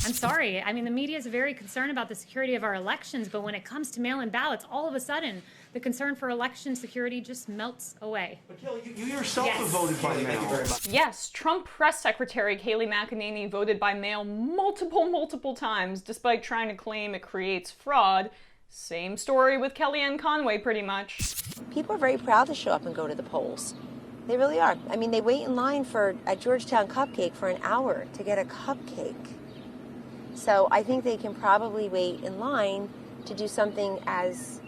I'm sorry. I mean, the media is very concerned about the security of our elections, but when it comes to mail-in ballots, all of a sudden, the concern for election security just melts away. But Kelly, you yourself have voted by mail. Thank you very much. Yes, Trump press secretary Kayleigh McEnany voted by mail multiple times, despite trying to claim it creates fraud. Same story with Kellyanne Conway, pretty much. People are very proud to show up and go to the polls. They really are. I mean, they wait in line at Georgetown Cupcake for an hour to get a cupcake. So I think they can probably wait in line to do something as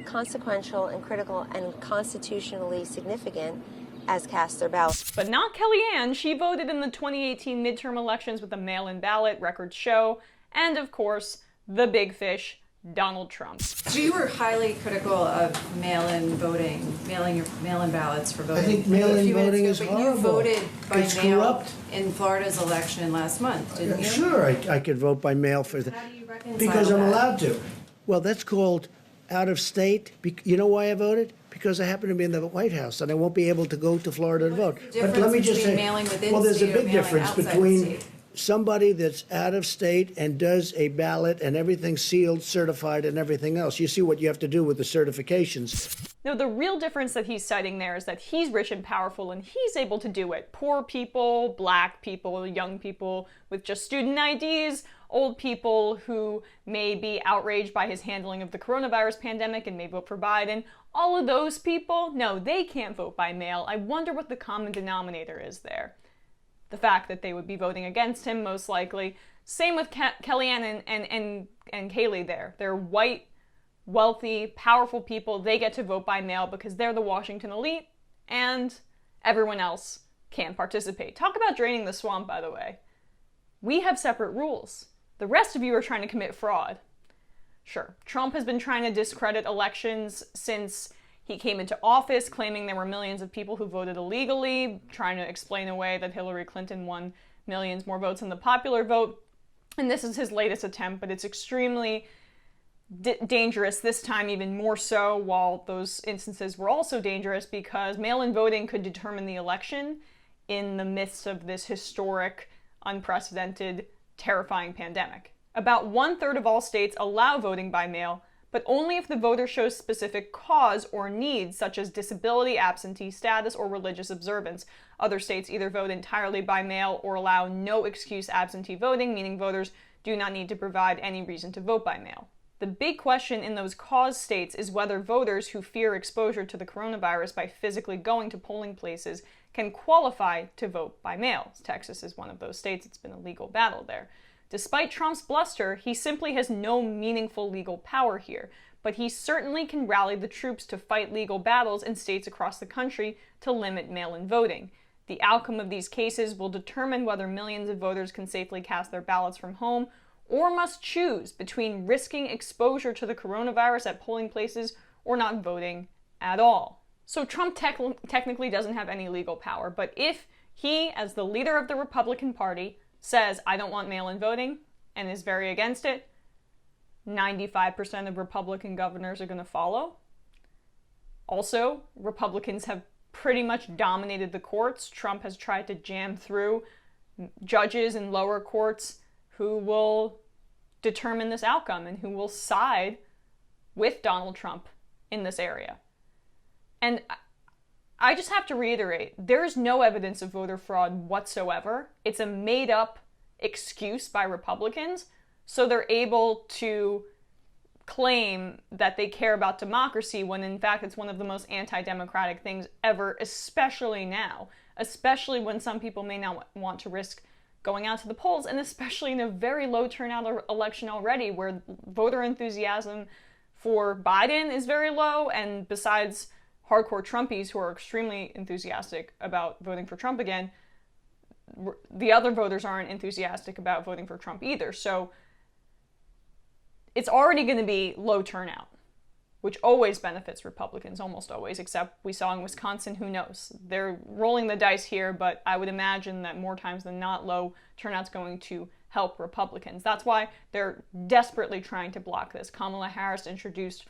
consequential and critical and constitutionally significant as cast their ballot. But not Kellyanne. She voted in the 2018 midterm elections with a mail-in ballot, records show, and of course, the big fish, Donald Trump. So you were highly critical of mail-in voting, mail-in ballots for voting. I think mail-in voting is but horrible. you voted by It's mail corrupt. in Florida's election last month, didn't you? Sure, I could vote by mail for that. How do you reconcile Because I'm that? allowed to. Well, that's called out of state. You know why I voted? Because I happen to be in the White House and I won't be able to go to Florida to vote. the difference between mailing within well, there's a state or big mailing difference outside the between state? somebody that's out of state and does a ballot and everything sealed, certified, and everything else. You see what you have to do with the certifications. No, the real difference that he's citing there is that he's rich and powerful and he's able to do it. Poor people, black people, young people with just student IDs, old people who may be outraged by his handling of the coronavirus pandemic and may vote for Biden. All of those people, no, they can't vote by mail. I wonder what the common denominator is there. The fact that they would be voting against him, most likely. Same with Kellyanne and Kayleigh there. They're white, wealthy, powerful people. They get to vote by mail because they're the Washington elite, and everyone else can't participate. Talk about draining the swamp, by the way. We have separate rules. The rest of you are trying to commit fraud. Sure, Trump has been trying to discredit elections since he came into office, claiming there were millions of people who voted illegally, trying to explain away that Hillary Clinton won millions more votes than the popular vote. And this is his latest attempt, but it's extremely dangerous, this time even more so, while those instances were also dangerous because mail-in voting could determine the election in the midst of this historic, unprecedented, terrifying pandemic. About 1/3 of all states allow voting by mail, but only if the voter shows specific cause or needs, such as disability, absentee status, or religious observance. Other states either vote entirely by mail or allow no excuse absentee voting, meaning voters do not need to provide any reason to vote by mail. The big question in those cause states is whether voters who fear exposure to the coronavirus by physically going to polling places can qualify to vote by mail. Texas is one of those states. It's been a legal battle there. Despite Trump's bluster, he simply has no meaningful legal power here, but he certainly can rally the troops to fight legal battles in states across the country to limit mail-in voting. The outcome of these cases will determine whether millions of voters can safely cast their ballots from home or must choose between risking exposure to the coronavirus at polling places or not voting at all. So Trump technically doesn't have any legal power, but if he, as the leader of the Republican Party, says, I don't want mail-in voting, and is very against it, 95% of Republican governors are going to follow. Also, Republicans have pretty much dominated the courts. Trump has tried to jam through judges in lower courts who will determine this outcome and who will side with Donald Trump in this area. And I just have to reiterate, there is no evidence of voter fraud whatsoever. It's a made-up excuse by Republicans, so they're able to claim that they care about democracy when in fact it's one of the most anti-democratic things ever, especially now, especially when some people may not want to risk going out to the polls, and especially in a very low turnout election already where voter enthusiasm for Biden is very low, and besides hardcore Trumpies who are extremely enthusiastic about voting for Trump again, the other voters aren't enthusiastic about voting for Trump either. So it's already going to be low turnout, which always benefits Republicans, almost always, except we saw in Wisconsin, who knows? They're rolling the dice here, but I would imagine that more times than not, low turnout's going to help Republicans. That's why they're desperately trying to block this. Kamala Harris introduced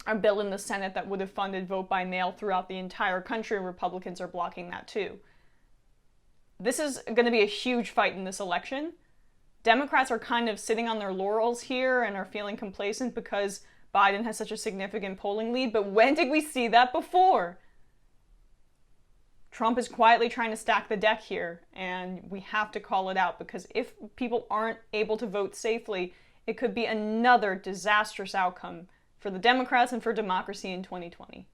a bill in the Senate that would have funded vote by mail throughout the entire country. Republicans are blocking that too. This is going to be a huge fight in this election, Democrats are kind of sitting on their laurels here and are feeling complacent because Biden has such a significant polling lead, but when did we see that before? Trump is quietly trying to stack the deck here, and we have to call it out, because if people aren't able to vote safely, it could be another disastrous outcome for the Democrats and for democracy in 2020.